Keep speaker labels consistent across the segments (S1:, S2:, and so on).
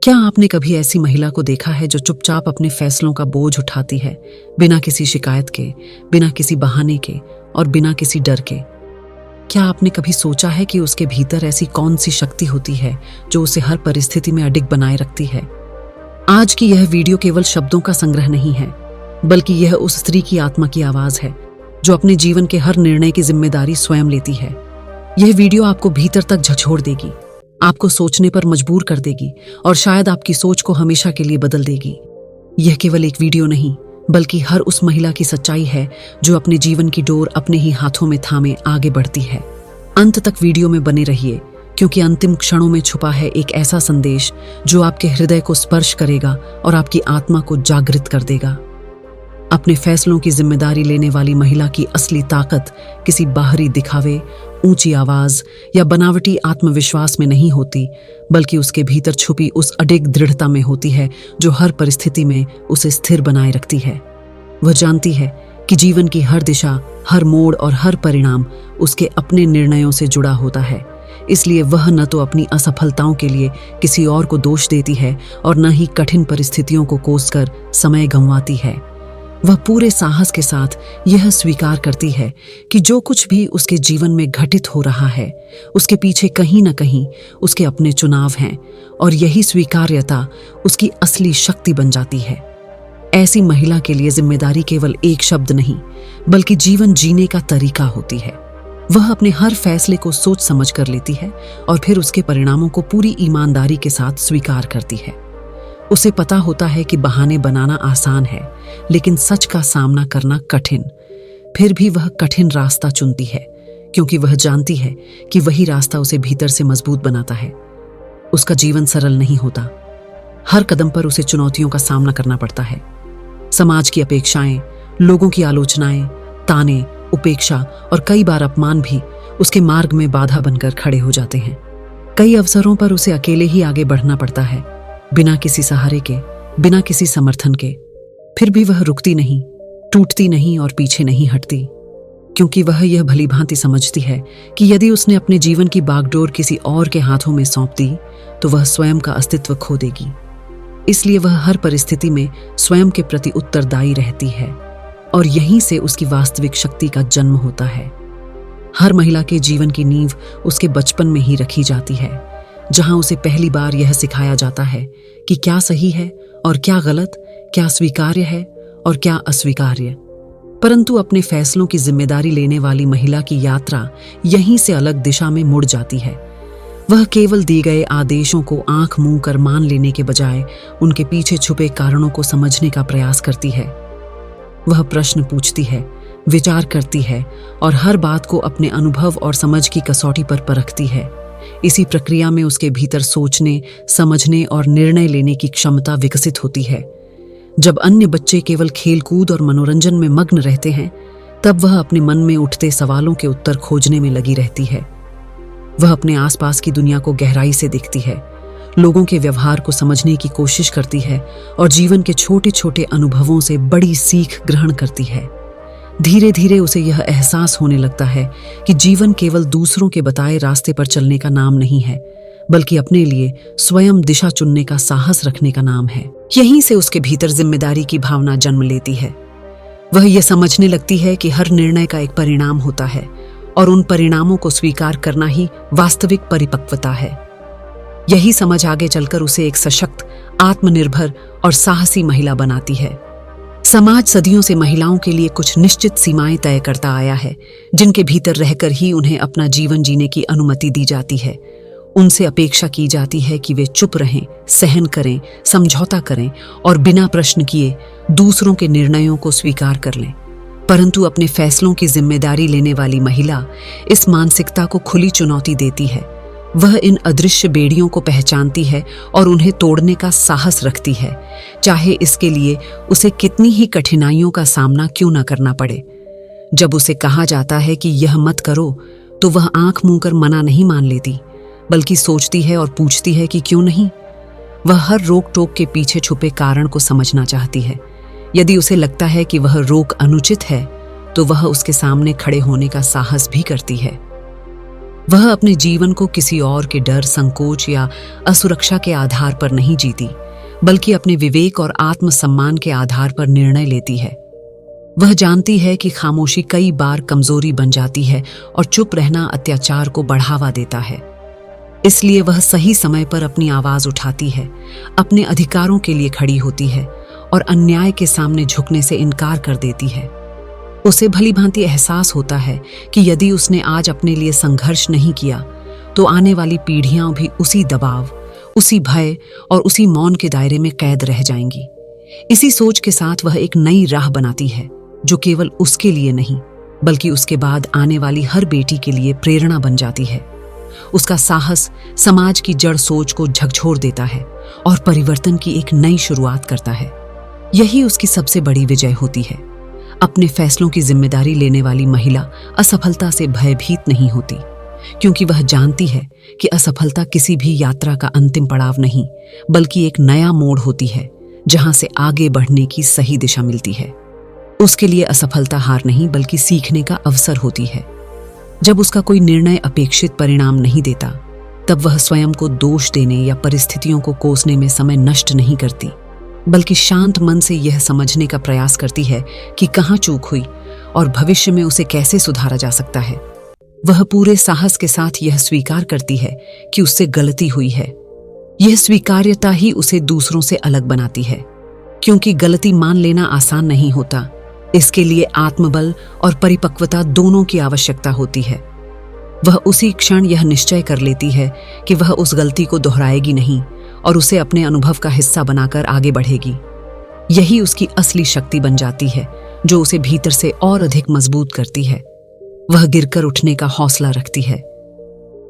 S1: क्या आपने कभी ऐसी महिला को देखा है जो चुपचाप अपने फैसलों का बोझ उठाती है, बिना किसी शिकायत के, बिना किसी बहाने के और बिना किसी डर के? क्या आपने कभी सोचा है कि उसके भीतर ऐसी कौन सी शक्ति होती है जो उसे हर परिस्थिति में अडिग बनाए रखती है? आज की यह वीडियो केवल शब्दों का संग्रह नहीं है, बल्कि यह उस स्त्री की आत्मा की आवाज है जो अपने जीवन के हर निर्णय की जिम्मेदारी स्वयं लेती है। यह वीडियो आपको भीतर तक झकझोर देगी, आपको सोचने पर मजबूर कर देगी और शायद आपकी सोच को हमेशा के लिए बदल देगी। यह केवल एक वीडियो नहीं, बल्कि हर उस महिला की सच्चाई है जो अपने जीवन की डोर अपने ही हाथों में थामे आगे बढ़ती है। अंत तक वीडियो में बने रहिए, क्योंकि अंतिम क्षणों में छुपा है एक ऐसा संदेश जो आपके हृदय को स्पर्श करेगा और आपकी आत्मा को जागृत कर देगा। अपने फैसलों की जिम्मेदारी लेने वाली महिला की असली ताकत किसी बाहरी दिखावे, ऊंची आवाज या बनावटी आत्मविश्वास में नहीं होती, बल्कि उसके भीतर छुपी उस अडिग दृढ़ता में होती है जो हर परिस्थिति में उसे स्थिर बनाए रखती है। वह जानती है कि जीवन की हर दिशा, हर मोड़ और हर परिणाम उसके अपने निर्णयों से जुड़ा होता है। इसलिए वह न तो अपनी असफलताओं के लिए किसी और को दोष देती है और न ही कठिन परिस्थितियों को कोसकर समय गंवाती है। वह पूरे साहस के साथ यह स्वीकार करती है कि जो कुछ भी उसके जीवन में घटित हो रहा है, उसके पीछे कहीं न कहीं उसके अपने चुनाव हैं और यही स्वीकार्यता उसकी असली शक्ति बन जाती है। ऐसी महिला के लिए जिम्मेदारी केवल एक शब्द नहीं, बल्कि जीवन जीने का तरीका होती है। वह अपने हर फैसले को सोच समझ कर लेती है और फिर उसके परिणामों को पूरी ईमानदारी के साथ स्वीकार करती है। उसे पता होता है कि बहाने बनाना आसान है, लेकिन सच का सामना करना कठिन। फिर भी वह कठिन रास्ता चुनती है, क्योंकि वह जानती है कि वही रास्ता उसे भीतर से मजबूत बनाता है। उसका जीवन सरल नहीं होता। हर कदम पर उसे चुनौतियों का सामना करना पड़ता है। समाज की अपेक्षाएं, लोगों की आलोचनाएं, ताने, उपेक्षा और कई बार अपमान भी उसके मार्ग में बाधा बनकर खड़े हो जाते हैं। कई अवसरों पर उसे अकेले ही आगे बढ़ना पड़ता है, बिना किसी सहारे के, बिना किसी समर्थन के। फिर भी वह रुकती नहीं, टूटती नहीं और पीछे नहीं हटती, क्योंकि वह यह भलीभांति समझती है कि यदि उसने अपने जीवन की बागडोर किसी और के हाथों में सौंप दी तो वह स्वयं का अस्तित्व खो देगी। इसलिए वह हर परिस्थिति में स्वयं के प्रति उत्तरदायी रहती है और यहीं से उसकी वास्तविक शक्ति का जन्म होता है। हर महिला के जीवन की नींव उसके बचपन में ही रखी जाती है, जहां उसे पहली बार यह सिखाया जाता है कि क्या सही है और क्या गलत, क्या स्वीकार्य है और क्या अस्वीकार्य। परंतु अपने फैसलों की जिम्मेदारी लेने वाली महिला की यात्रा यहीं से अलग दिशा में मुड़ जाती है। वह केवल दिए गए आदेशों को आंख मूंद कर मान लेने के बजाय उनके पीछे छुपे कारणों को समझने का प्रयास करती है। वह प्रश्न पूछती है, विचार करती है और हर बात को अपने अनुभव और समझ की कसौटी पर परखती है। इसी प्रक्रिया में उसके भीतर सोचने, समझने और निर्णय लेने की क्षमता विकसित होती है। जब अन्य बच्चे केवल खेलकूद और मनोरंजन में मग्न रहते हैं, तब वह अपने मन में उठते सवालों के उत्तर खोजने में लगी रहती है। वह अपने आसपास की दुनिया को गहराई से देखती है, लोगों के व्यवहार को समझने की कोशिश करती है और जीवन के छोटे छोटे अनुभवों से बड़ी सीख ग्रहण करती है। धीरे धीरे उसे यह एहसास होने लगता है कि जीवन केवल दूसरों के बताए रास्ते पर चलने का नाम नहीं है, बल्कि अपने लिए स्वयं दिशा चुनने का साहस रखने का नाम है। यहीं से उसके भीतर जिम्मेदारी की भावना जन्म लेती है। वह यह समझने लगती है कि हर निर्णय का एक परिणाम होता है और उन परिणामों को स्वीकार करना ही वास्तविक परिपक्वता है। यही समझ आगे चलकर उसे एक सशक्त, आत्मनिर्भर और साहसी महिला बनाती है। समाज सदियों से महिलाओं के लिए कुछ निश्चित सीमाएं तय करता आया है, जिनके भीतर रहकर ही उन्हें अपना जीवन जीने की अनुमति दी जाती है। उनसे अपेक्षा की जाती है कि वे चुप रहें, सहन करें, समझौता करें और बिना प्रश्न किए दूसरों के निर्णयों को स्वीकार कर लें। परंतु अपने फैसलों की जिम्मेदारी लेने वाली महिला इस मानसिकता को खुली चुनौती देती है। वह इन अदृश्य बेड़ियों को पहचानती है और उन्हें तोड़ने का साहस रखती है, चाहे इसके लिए उसे कितनी ही कठिनाइयों का सामना क्यों न करना पड़े। जब उसे कहा जाता है कि यह मत करो, तो वह आंख मूंद कर मना नहीं मान लेती, बल्कि सोचती है और पूछती है कि क्यों नहीं। वह हर रोक टोक के पीछे छुपे कारण को समझना चाहती है। यदि उसे लगता है कि वह रोक अनुचित है, तो वह उसके सामने खड़े होने का साहस भी करती है। वह अपने जीवन को किसी और के डर, संकोच या असुरक्षा के आधार पर नहीं जीती, बल्कि अपने विवेक और आत्मसम्मान के आधार पर निर्णय लेती है। वह जानती है कि खामोशी कई बार कमजोरी बन जाती है और चुप रहना अत्याचार को बढ़ावा देता है। इसलिए वह सही समय पर अपनी आवाज उठाती है, अपने अधिकारों के लिए खड़ी होती है और अन्याय के सामने झुकने से इनकार कर देती है। उसे भली भांति एहसास होता है कि यदि उसने आज अपने लिए संघर्ष नहीं किया तो आने वाली पीढ़ियां भी उसी दबाव, उसी भय और उसी मौन के दायरे में कैद रह जाएंगी। इसी सोच के साथ वह एक नई राह बनाती है, जो केवल उसके लिए नहीं बल्कि उसके बाद आने वाली हर बेटी के लिए प्रेरणा बन जाती है। उसका साहस समाज की जड़ सोच को झकझोर देता है और परिवर्तन की एक नई शुरुआत करता है। यही उसकी सबसे बड़ी विजय होती है। अपने फैसलों की जिम्मेदारी लेने वाली महिला असफलता से भयभीत नहीं होती, क्योंकि वह जानती है कि असफलता किसी भी यात्रा का अंतिम पड़ाव नहीं, बल्कि एक नया मोड़ होती है जहां से आगे बढ़ने की सही दिशा मिलती है। उसके लिए असफलता हार नहीं बल्कि सीखने का अवसर होती है। जब उसका कोई निर्णय अपेक्षित परिणाम नहीं देता, तब वह स्वयं को दोष देने या परिस्थितियों को कोसने में समय नष्ट नहीं करती, बल्कि शांत मन से यह समझने का प्रयास करती है कि कहाँ चूक हुई और भविष्य में उसे कैसे सुधारा जा सकता है। वह पूरे साहस के साथ यह स्वीकार करती है कि उससे गलती हुई है। यह स्वीकार्यता ही उसे दूसरों से अलग बनाती है, क्योंकि गलती मान लेना आसान नहीं होता। इसके लिए आत्मबल और परिपक्वता दोनों की आवश्यकता होती है। वह उसी क्षण यह निश्चय कर लेती है कि वह उस गलती को दोहराएगी नहीं और उसे अपने अनुभव का हिस्सा बनाकर आगे बढ़ेगी। यही उसकी असली शक्ति बन जाती है, जो उसे भीतर से और अधिक मजबूत करती है। वह गिरकर उठने का हौसला रखती है।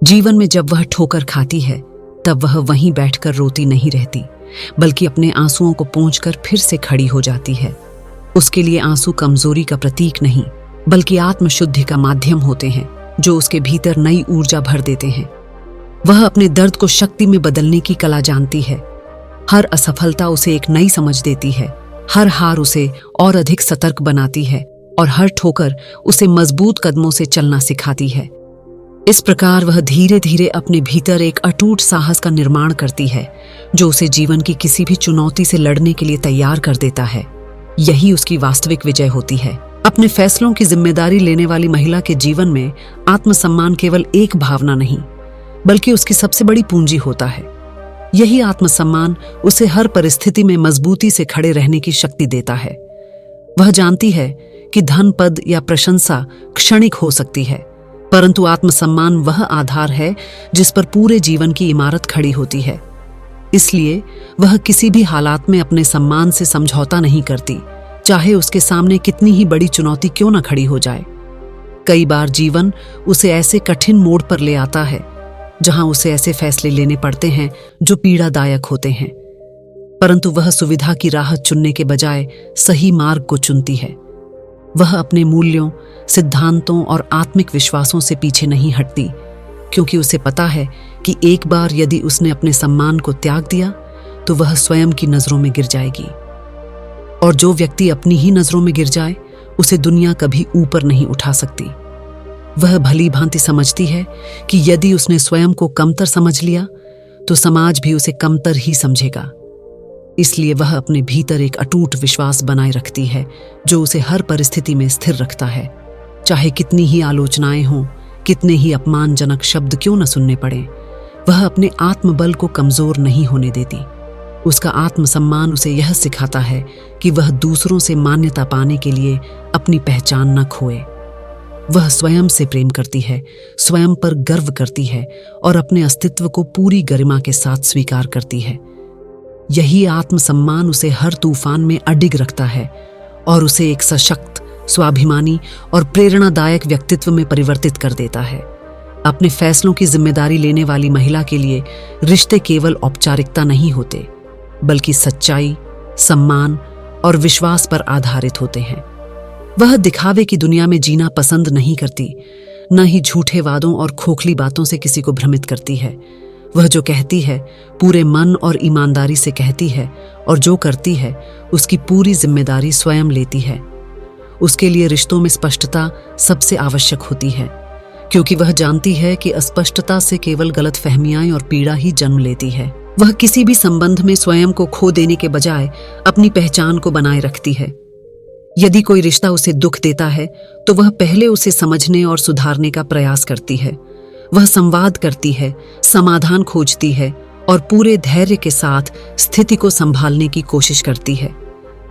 S1: जीवन में जब वह ठोकर खाती है, तब वह वहीं बैठकर रोती नहीं रहती, बल्कि अपने आंसुओं को पोंछकर फिर से खड़ी हो जाती है। उसके लिए आंसू कमजोरी का प्रतीक नहीं, बल्कि आत्मशुद्धि का माध्यम होते हैं, जो उसके भीतर नई ऊर्जा भर देते हैं। वह अपने दर्द को शक्ति में बदलने की कला जानती है। हर असफलता उसे एक नई समझ देती है, हर हार उसे और अधिक सतर्क बनाती है और हर ठोकर उसे मजबूत कदमों से चलना सिखाती है। इस प्रकार वह धीरे धीरे अपने भीतर एक अटूट साहस का निर्माण करती है, जो उसे जीवन की किसी भी चुनौती से लड़ने के लिए तैयार कर देता है। यही उसकी वास्तविक विजय होती है। अपने फैसलों की जिम्मेदारी लेने वाली महिला के जीवन में आत्मसम्मान केवल एक भावना नहीं, बल्कि उसकी सबसे बड़ी पूंजी होता है। यही आत्मसम्मान उसे हर परिस्थिति में मजबूती से खड़े रहने की शक्ति देता है। वह जानती है कि धन, पद या प्रशंसा क्षणिक हो सकती है, परंतु आत्मसम्मान वह आधार है जिस पर पूरे जीवन की इमारत खड़ी होती है। इसलिए वह किसी भी हालात में अपने सम्मान से समझौता नहीं करती, चाहे उसके सामने कितनी ही बड़ी चुनौती क्यों न खड़ी हो जाए। कई बार जीवन उसे ऐसे कठिन मोड़ पर ले आता है जहां उसे ऐसे फैसले लेने पड़ते हैं जो पीड़ादायक होते हैं, परंतु वह सुविधा की राह चुनने के बजाय सही मार्ग को चुनती है। वह अपने मूल्यों, सिद्धांतों और आत्मिक विश्वासों से पीछे नहीं हटती, क्योंकि उसे पता है कि एक बार यदि उसने अपने सम्मान को त्याग दिया तो वह स्वयं की नजरों में गिर जाएगी, और जो व्यक्ति अपनी ही नजरों में गिर जाए उसे दुनिया कभी ऊपर नहीं उठा सकती। वह भली भांति समझती है कि यदि उसने स्वयं को कमतर समझ लिया तो समाज भी उसे कमतर ही समझेगा। इसलिए वह अपने भीतर एक अटूट विश्वास बनाए रखती है, जो उसे हर परिस्थिति में स्थिर रखता है। चाहे कितनी ही आलोचनाएं हों, कितने ही अपमानजनक शब्द क्यों न सुनने पड़े, वह अपने आत्मबल को कमजोर नहीं होने देती। उसका आत्मसम्मान उसे यह सिखाता है कि वह दूसरों से मान्यता पाने के लिए अपनी पहचान न खोए। वह स्वयं से प्रेम करती है, स्वयं पर गर्व करती है और अपने अस्तित्व को पूरी गरिमा के साथ स्वीकार करती है। यही आत्मसम्मान उसे हर तूफान में अडिग रखता है और उसे एक सशक्त, स्वाभिमानी और प्रेरणादायक व्यक्तित्व में परिवर्तित कर देता है। अपने फैसलों की जिम्मेदारी लेने वाली महिला के लिए रिश्ते केवल औपचारिकता नहीं होते, बल्कि सच्चाई, सम्मान और विश्वास पर आधारित होते हैं। वह दिखावे की दुनिया में जीना पसंद नहीं करती, न ही झूठे वादों और खोखली बातों से किसी को भ्रमित करती है। वह जो कहती है पूरे मन और ईमानदारी से कहती है, और जो करती है उसकी पूरी जिम्मेदारी स्वयं लेती है। उसके लिए रिश्तों में स्पष्टता सबसे आवश्यक होती है, क्योंकि वह जानती है कि अस्पष्टता से केवल गलतफहमियां और पीड़ा ही जन्म लेती है। वह किसी भी संबंध में स्वयं को खो देने के बजाय अपनी पहचान को बनाए रखती है। यदि कोई रिश्ता उसे दुख देता है तो वह पहले उसे समझने और सुधारने का प्रयास करती है। वह संवाद करती है, समाधान खोजती है और पूरे धैर्य के साथ स्थिति को संभालने की कोशिश करती है।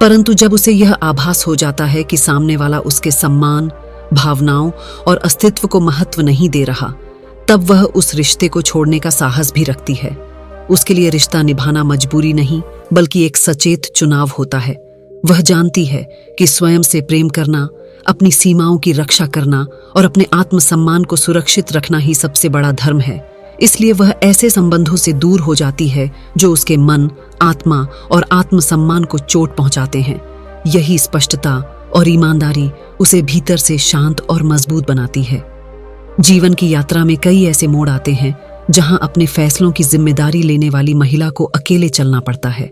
S1: परंतु जब उसे यह आभास हो जाता है कि सामने वाला उसके सम्मान, भावनाओं और अस्तित्व को महत्व नहीं दे रहा, तब वह उस रिश्ते को छोड़ने का साहस भी रखती है। उसके लिए रिश्ता निभाना मजबूरी नहीं, बल्कि एक सचेत चुनाव होता है। वह जानती है कि स्वयं से प्रेम करना, अपनी सीमाओं की रक्षा करना और अपने आत्मसम्मान को सुरक्षित रखना ही सबसे बड़ा धर्म है। इसलिए वह ऐसे संबंधों से दूर हो जाती है जो उसके मन, आत्मा और आत्मसम्मान को चोट पहुंचाते हैं। यही स्पष्टता और ईमानदारी उसे भीतर से शांत और मजबूत बनाती है। जीवन की यात्रा में कई ऐसे मोड़ आते हैं जहां अपने फैसलों की जिम्मेदारी लेने वाली महिला को अकेले चलना पड़ता है।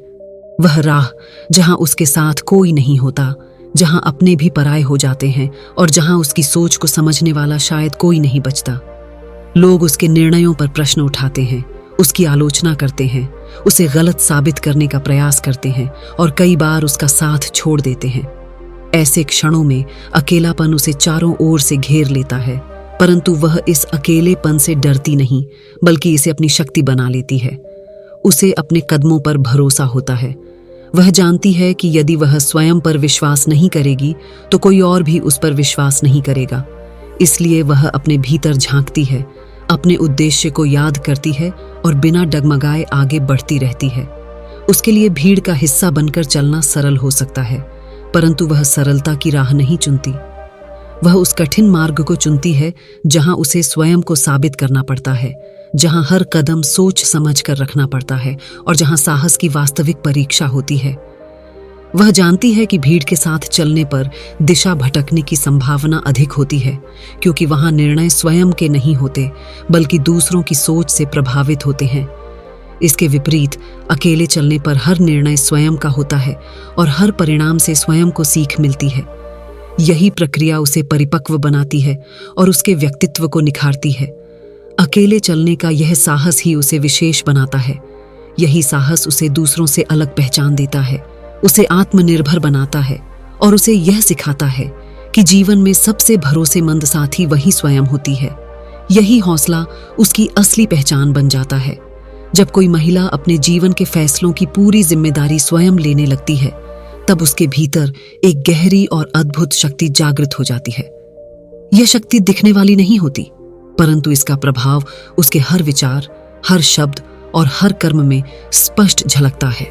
S1: वह राह जहां उसके साथ कोई नहीं होता, जहां अपने भी पराये हो जाते हैं और जहां उसकी सोच को समझने वाला शायद कोई नहीं बचता। लोग उसके निर्णयों पर प्रश्न उठाते हैं, उसकी आलोचना करते हैं, उसे गलत साबित करने का प्रयास करते हैं और कई बार उसका साथ छोड़ देते हैं। ऐसे क्षणों में अकेलापन उसे चारों ओर से घेर लेता है, परंतु वह इस अकेलेपन से डरती नहीं, बल्कि इसे अपनी शक्ति बना लेती है। उसे अपने कदमों पर भरोसा होता है। वह जानती है कि यदि वह स्वयं पर विश्वास नहीं करेगी तो कोई और भी उस पर विश्वास नहीं करेगा। इसलिए वह अपने भीतर झांकती है, अपने उद्देश्य को याद करती है और बिना डगमगाए आगे बढ़ती रहती है। उसके लिए भीड़ का हिस्सा बनकर चलना सरल हो सकता है, परंतु वह सरलता की राह नहीं चुनती। वह उस कठिन मार्ग को चुनती है जहां उसे स्वयं को साबित करना पड़ता है, जहां हर कदम सोच समझ कर रखना पड़ता है और जहां साहस की वास्तविक परीक्षा होती है। वह जानती है कि भीड़ के साथ चलने पर दिशा भटकने की संभावना अधिक होती है, क्योंकि वहां निर्णय स्वयं के नहीं होते, बल्कि दूसरों की सोच से प्रभावित होते हैं। इसके विपरीत अकेले चलने पर हर निर्णय स्वयं का होता है और हर परिणाम से स्वयं को सीख मिलती है। यही प्रक्रिया उसे परिपक्व बनाती है और उसके व्यक्तित्व को निखारती है। अकेले चलने का यह साहस ही उसे विशेष बनाता है। यही साहस उसे दूसरों से अलग पहचान देता है, उसे आत्मनिर्भर बनाता है और उसे यह सिखाता है कि जीवन में सबसे भरोसेमंद साथी वही स्वयं होती है। यही हौसला उसकी असली पहचान बन जाता है। जब कोई महिला अपने जीवन के फैसलों की पूरी जिम्मेदारी स्वयं लेने लगती है, तब उसके भीतर एक गहरी और अद्भुत शक्ति जागृत हो जाती है। यह शक्ति दिखने वाली नहीं होती, परंतु इसका प्रभाव उसके हर विचार, हर शब्द और हर कर्म में स्पष्ट झलकता है।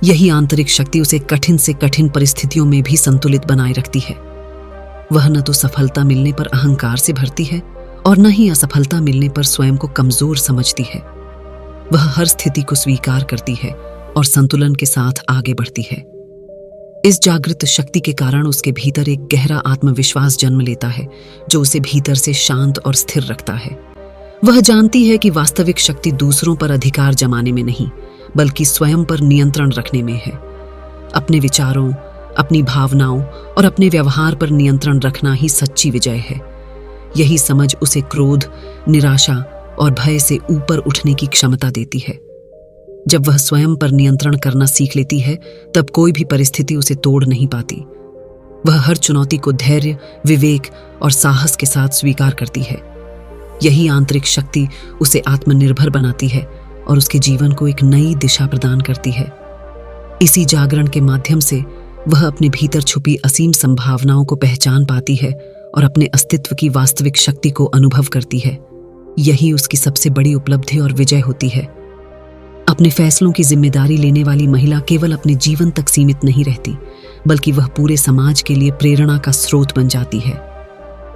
S1: यही आंतरिक शक्ति उसे कठिन से कठिन परिस्थितियों में भी संतुलित बनाए रखती है। वह न तो सफलता मिलने पर अहंकार से भरती है और न ही असफलता मिलने पर स्वयं को कमजोर समझती है। वह हर स्थिति को स्वीकार करती है और संतुलन के साथ आगे बढ़ती है। इस जागृत शक्ति के कारण उसके भीतर एक गहरा आत्मविश्वास जन्म लेता है, जो उसे भीतर से शांत और स्थिर रखता है। वह जानती है कि वास्तविक शक्ति दूसरों पर अधिकार जमाने में नहीं, बल्कि स्वयं पर नियंत्रण रखने में है। अपने विचारों, अपनी भावनाओं और अपने व्यवहार पर नियंत्रण रखना ही सच्ची विजय है। यही समझ उसे क्रोध, निराशा और भय से ऊपर उठने की क्षमता देती है। जब वह स्वयं पर नियंत्रण करना सीख लेती है, तब कोई भी परिस्थिति उसे तोड़ नहीं पाती। वह हर चुनौती को धैर्य, विवेक और साहस के साथ स्वीकार करती है। यही आंतरिक शक्ति उसे आत्मनिर्भर बनाती है और उसके जीवन को एक नई दिशा प्रदान करती है। इसी जागरण के माध्यम से वह अपने भीतर छुपी असीम संभावनाओं को पहचान पाती है और अपने अस्तित्व की वास्तविक शक्ति को अनुभव करती है। यही उसकी सबसे बड़ी उपलब्धि और विजय होती है। अपने फैसलों की जिम्मेदारी लेने वाली महिला केवल अपने जीवन तक सीमित नहीं रहती, बल्कि वह पूरे समाज के लिए प्रेरणा का स्रोत बन जाती है।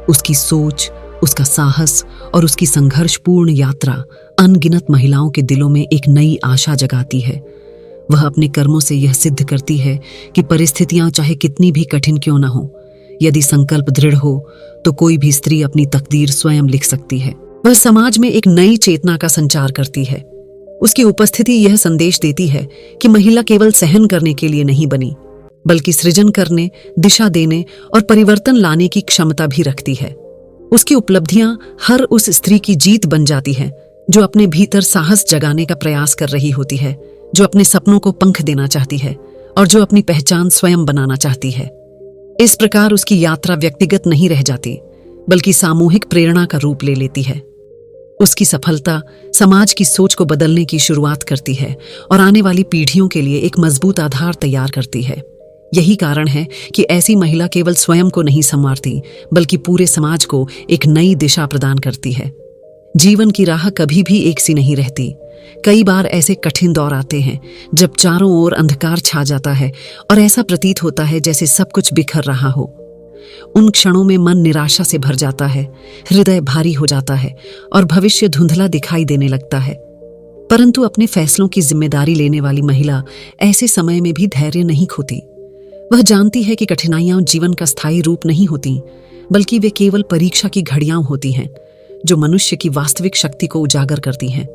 S1: उसकी सोच, उसका साहस और उसकी संघर्षपूर्ण यात्रा अनगिनत महिलाओं के दिलों में एक नई आशा जगाती है। वह अपने कर्मों से यह सिद्ध करती है कि परिस्थितियां चाहे कितनी भी कठिन क्यों न हो, यदि संकल्प दृढ़ हो तो कोई भी स्त्री अपनी तकदीर स्वयं लिख सकती है। वह समाज में एक नई चेतना का संचार करती है। उसकी उपस्थिति यह संदेश देती है कि महिला केवल सहन करने के लिए नहीं बनी, बल्कि सृजन करने, दिशा देने और परिवर्तन लाने की क्षमता भी रखती है। उसकी उपलब्धियां हर उस स्त्री की जीत बन जाती है जो अपने भीतर साहस जगाने का प्रयास कर रही होती है, जो अपने सपनों को पंख देना चाहती है और जो अपनी पहचान स्वयं बनाना चाहती है। इस प्रकार उसकी यात्रा व्यक्तिगत नहीं रह जाती, बल्कि सामूहिक प्रेरणा का रूप ले लेती है। उसकी सफलता समाज की सोच को बदलने की शुरुआत करती है और आने वाली पीढ़ियों के लिए एक मजबूत आधार तैयार करती है। यही कारण है कि ऐसी महिला केवल स्वयं को नहीं संवारती, बल्कि पूरे समाज को एक नई दिशा प्रदान करती है। जीवन की राह कभी भी एक सी नहीं रहती। कई बार ऐसे कठिन दौर आते हैं जब चारों ओर अंधकार छा जाता है और ऐसा प्रतीत होता है जैसे सब कुछ बिखर रहा हो। उन क्षणों में मन निराशा से भर जाता है, हृदय भारी हो जाता है और भविष्य धुंधला दिखाई देने लगता है। परंतु अपने फैसलों की जिम्मेदारी लेने वाली महिला ऐसे समय में भी धैर्य नहीं खोती। वह जानती है कि कठिनाइयां जीवन का स्थायी रूप नहीं होती, बल्कि वे केवल परीक्षा की घड़ियां होती हैं जो मनुष्य की वास्तविक शक्ति को उजागर करती हैं।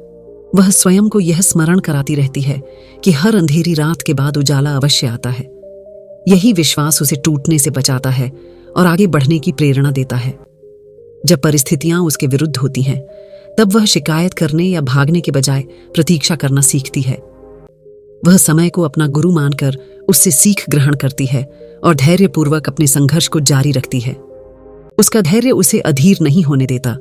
S1: वह स्वयं को यह स्मरण कराती रहती है कि हर अंधेरी रात के बाद उजाला अवश्य आता है। यही विश्वास उसे टूटने से बचाता है और आगे बढ़ने की प्रेरणा देता है। जब परिस्थितियां उसके विरुद्ध होती हैं, तब वह शिकायत करने या भागने के बजाय प्रतीक्षा करना सीखती है। वह समय को अपना गुरु मानकर उससे सीख ग्रहण करती है और धैर्यपूर्वक अपने संघर्ष को जारी रखती है। उसका धैर्य उसे अधीर नहीं होने देता।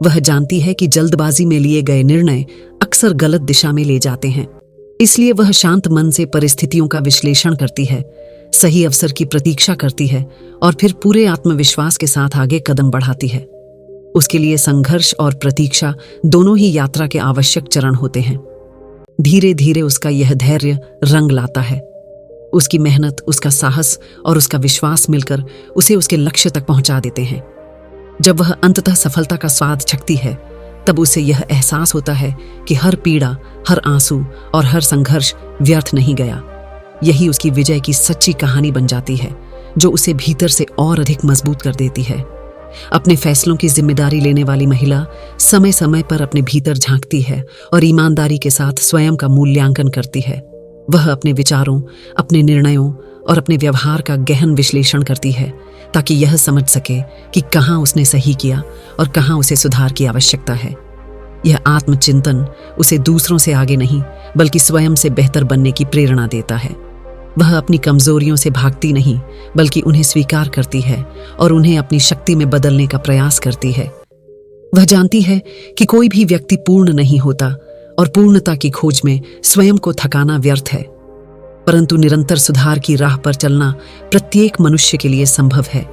S1: वह जानती है कि जल्दबाजी में लिए गए निर्णय अक्सर गलत दिशा में ले जाते हैं। इसलिए वह शांत मन से परिस्थितियों का विश्लेषण करती है, सही अवसर की प्रतीक्षा करती है और फिर पूरे आत्मविश्वास के साथ आगे कदम बढ़ाती है। उसके लिए संघर्ष और प्रतीक्षा दोनों ही यात्रा के आवश्यक चरण होते हैं। धीरे धीरे उसका यह धैर्य रंग लाता है। उसकी मेहनत, उसका साहस और उसका विश्वास मिलकर उसे उसके लक्ष्य तक पहुंचा देते हैं। जब वह अंततः सफलता का स्वाद चखती है, तब उसे यह एहसास होता है कि हर पीड़ा, हर आंसू और हर संघर्ष व्यर्थ नहीं गया। यही उसकी विजय की सच्ची कहानी बन जाती है, जो उसे भीतर से और अधिक मजबूत कर देती है। अपने फैसलों की जिम्मेदारी लेने वाली महिला समय समय पर अपने भीतर झांकती है और ईमानदारी के साथ स्वयं का मूल्यांकन करती है। वह अपने विचारों, अपने निर्णयों और अपने व्यवहार का गहन विश्लेषण करती है, ताकि यह समझ सके कि कहाँ उसने सही किया और कहाँ उसे सुधार की आवश्यकता है। यह आत्मचिंतन उसे दूसरों से आगे नहीं, बल्कि स्वयं से बेहतर बनने की प्रेरणा देता है। वह अपनी कमजोरियों से भागती नहीं, बल्कि उन्हें स्वीकार करती है और उन्हें अपनी शक्ति में बदलने का प्रयास करती है। वह जानती है कि कोई भी व्यक्ति पूर्ण नहीं होता और पूर्णता की खोज में स्वयं को थकाना व्यर्थ है। परंतु निरंतर सुधार की राह पर चलना प्रत्येक मनुष्य के लिए संभव है।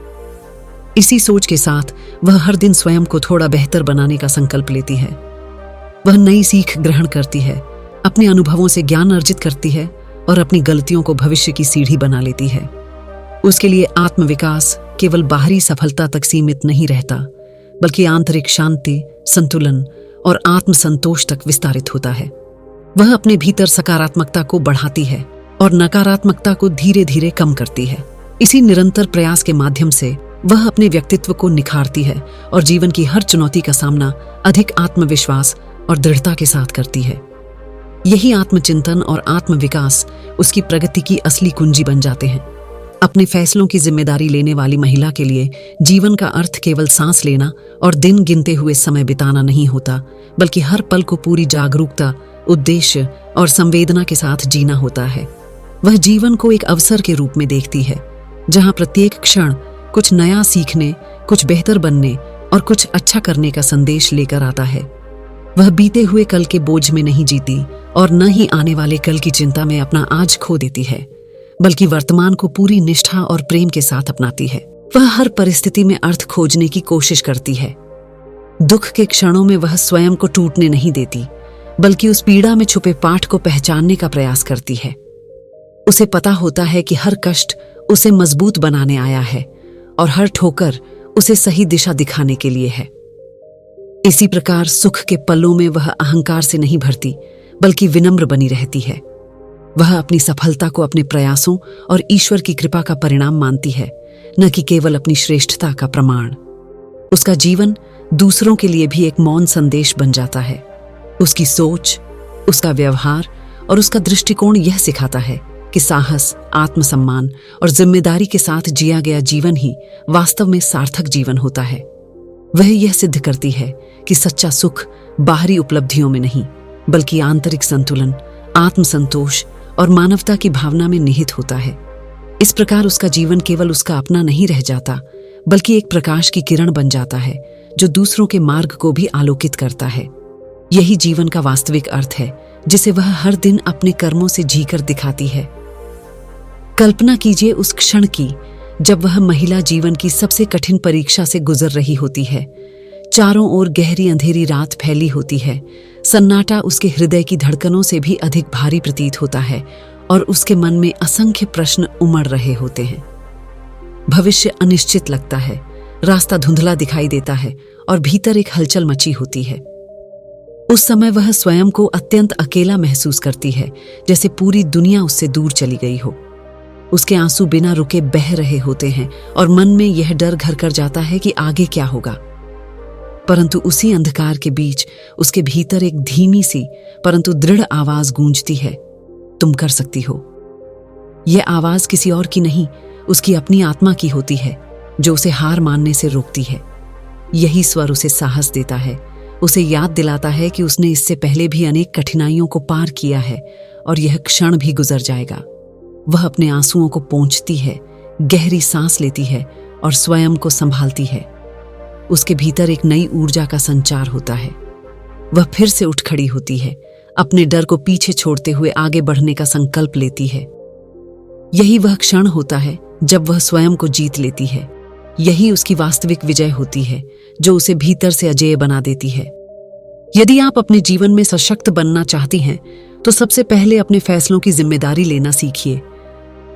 S1: इसी सोच के साथ वह हर दिन स्वयं को थोड़ा बेहतर बनाने का संकल्प लेती है। वह नई सीख ग्रहण करती है, अपने अनुभवों से ज्ञान अर्जित करती है और अपनी गलतियों को भविष्य की सीढ़ी बना लेती है। उसके लिए आत्मविकास केवल बाहरी सफलता तक सीमित नहीं रहता, बल्कि आंतरिक शांति, संतुलन और आत्मसंतोष तक विस्तारित होता है। वह अपने भीतर सकारात्मकता को बढ़ाती है और नकारात्मकता को धीरे धीरे कम करती है। इसी निरंतर प्रयास के माध्यम से वह अपने व्यक्तित्व को निखारती है और जीवन की हर चुनौती का सामना अधिक आत्मविश्वास और दृढ़ता के साथ करती है। यही आत्मचिंतन और आत्मविकास उसकी प्रगति की असली कुंजी बन जाते हैं। अपने फैसलों की जिम्मेदारी लेने वाली महिला के लिए जीवन का अर्थ केवल सांस लेना और दिन गिनते हुए समय बिताना नहीं होता, बल्कि हर पल को पूरी जागरूकता, उद्देश्य और संवेदना के साथ जीना होता है। वह जीवन को एक अवसर के रूप में देखती है, जहां प्रत्येक क्षण कुछ नया सीखने, कुछ बेहतर बनने और कुछ अच्छा करने का संदेश लेकर आता है। वह बीते हुए कल के बोझ में नहीं जीती और न ही आने वाले कल की चिंता में अपना आज खो देती है, बल्कि वर्तमान को पूरी निष्ठा और प्रेम के साथ अपनाती है। वह हर परिस्थिति में अर्थ खोजने की कोशिश करती है। दुख के क्षणों में वह स्वयं को टूटने नहीं देती, बल्कि उस पीड़ा में छुपे पाठ को पहचानने का प्रयास करती है। उसे पता होता है कि हर कष्ट उसे मजबूत बनाने आया है और हर ठोकर उसे सही दिशा दिखाने के लिए है। इसी प्रकार सुख के पलों में वह अहंकार से नहीं भरती, बल्कि विनम्र बनी रहती है। वह अपनी सफलता को अपने प्रयासों और ईश्वर की कृपा का परिणाम मानती है, न कि केवल अपनी श्रेष्ठता का प्रमाण। उसका जीवन दूसरों के लिए भी एक मौन संदेश बन जाता है। उसकी सोच, उसका व्यवहार और उसका दृष्टिकोण यह सिखाता है कि साहस, आत्मसम्मान और जिम्मेदारी के साथ जिया गया जीवन ही वास्तव में सार्थक जीवन होता है। वह यह सिद्ध करती है कि सच्चा सुख बाहरी उपलब्धियों में नहीं, बल्कि आंतरिक संतुलन, आत्मसंतोष और मानवता की भावना में निहित होता है। इस प्रकार उसका जीवन केवल उसका अपना नहीं रह जाता, बल्कि एक प्रकाश की किरण बन जाता है जो दूसरों के मार्ग को भी आलोकित करता है। यही जीवन का वास्तविक अर्थ है, जिसे वह हर दिन अपने कर्मों से जीकर दिखाती है। कल्पना कीजिए उस क्षण की जब वह महिला जीवन की सबसे कठिन परीक्षा से गुजर रही होती है। चारों ओर गहरी अंधेरी रात फैली होती है। सन्नाटा उसके हृदय की धड़कनों से भी अधिक भारी प्रतीत होता है और उसके मन में असंख्य प्रश्न उमड़ रहे होते हैं। भविष्य अनिश्चित लगता है, रास्ता धुंधला दिखाई देता है और भीतर एक हलचल मची होती है। उस समय वह स्वयं को अत्यंत अकेला महसूस करती है, जैसे पूरी दुनिया उससे दूर चली गई हो। उसके आंसू बिना रुके बह रहे होते हैं और मन में यह डर घर कर जाता है कि आगे क्या होगा। परंतु उसी अंधकार के बीच उसके भीतर एक धीमी सी परंतु दृढ़ आवाज गूंजती है, तुम कर सकती हो। यह आवाज किसी और की नहीं, उसकी अपनी आत्मा की होती है, जो उसे हार मानने से रोकती है। यही स्वर उसे साहस देता है, उसे याद दिलाता है कि उसने इससे पहले भी अनेक कठिनाइयों को पार किया है और यह क्षण भी गुजर जाएगा। वह अपने आंसुओं को पोंछती है, गहरी सांस लेती है और स्वयं को संभालती है। उसके भीतर एक नई ऊर्जा का संचार होता है। वह फिर से उठ खड़ी होती है, अपने डर को पीछे छोड़ते हुए आगे बढ़ने का संकल्प लेती है। यही वह क्षण होता है जब वह स्वयं को जीत लेती है। यही उसकी वास्तविक विजय होती है, जो उसे भीतर से अजेय बना देती है। यदि आप अपने जीवन में सशक्त बनना चाहती हैं, तो सबसे पहले अपने फैसलों की जिम्मेदारी लेना सीखिए।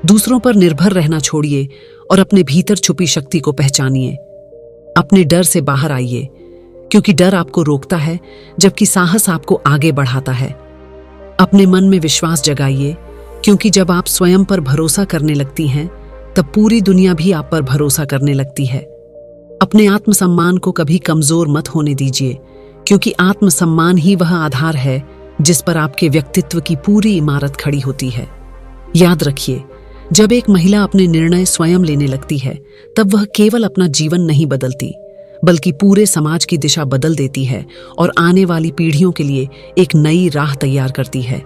S1: दूसरों पर निर्भर रहना छोड़िए और अपने भीतर छुपी शक्ति को पहचानिए। अपने डर से बाहर आइए, क्योंकि डर आपको रोकता है, जबकि साहस आपको आगे बढ़ाता है। अपने मन में विश्वास जगाइए, क्योंकि जब आप स्वयं पर भरोसा करने लगती हैं, तब पूरी दुनिया भी आप पर भरोसा करने लगती है। अपने आत्मसम्मान को कभी कमजोर मत होने दीजिए, क्योंकि आत्मसम्मान ही वह आधार है जिस पर आपके व्यक्तित्व की पूरी इमारत खड़ी होती है। याद रखिए, जब एक महिला अपने निर्णय स्वयं लेने लगती है, तब वह केवल अपना जीवन नहीं बदलती, बल्कि पूरे समाज की दिशा बदल देती है और आने वाली पीढ़ियों के लिए एक नई राह तैयार करती है।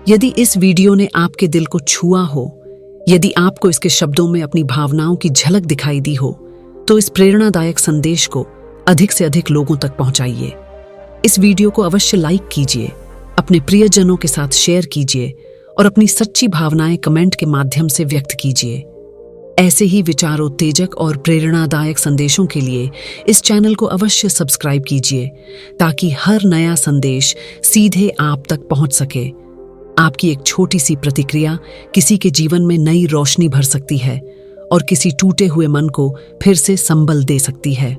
S1: यदि इस वीडियो ने आपके दिल को छुआ हो, यदि आपको इसके शब्दों में अपनी भावनाओं की झलक दिखाई दी हो, तो इस प्रेरणादायक संदेश को अधिक से अधिक लोगों तक पहुंचाइए। इस वीडियो को अवश्य लाइक कीजिए, अपने प्रियजनों के साथ शेयर कीजिए और अपनी सच्ची भावनाएं कमेंट के माध्यम से व्यक्त कीजिए। ऐसे ही विचारोत्तेजक और प्रेरणादायक संदेशों के लिए इस चैनल को अवश्य सब्सक्राइब कीजिए, ताकि हर नया संदेश सीधे आप तक पहुंच सके। आपकी एक छोटी सी प्रतिक्रिया किसी के जीवन में नई रोशनी भर सकती है और किसी टूटे हुए मन को फिर से संबल दे सकती है।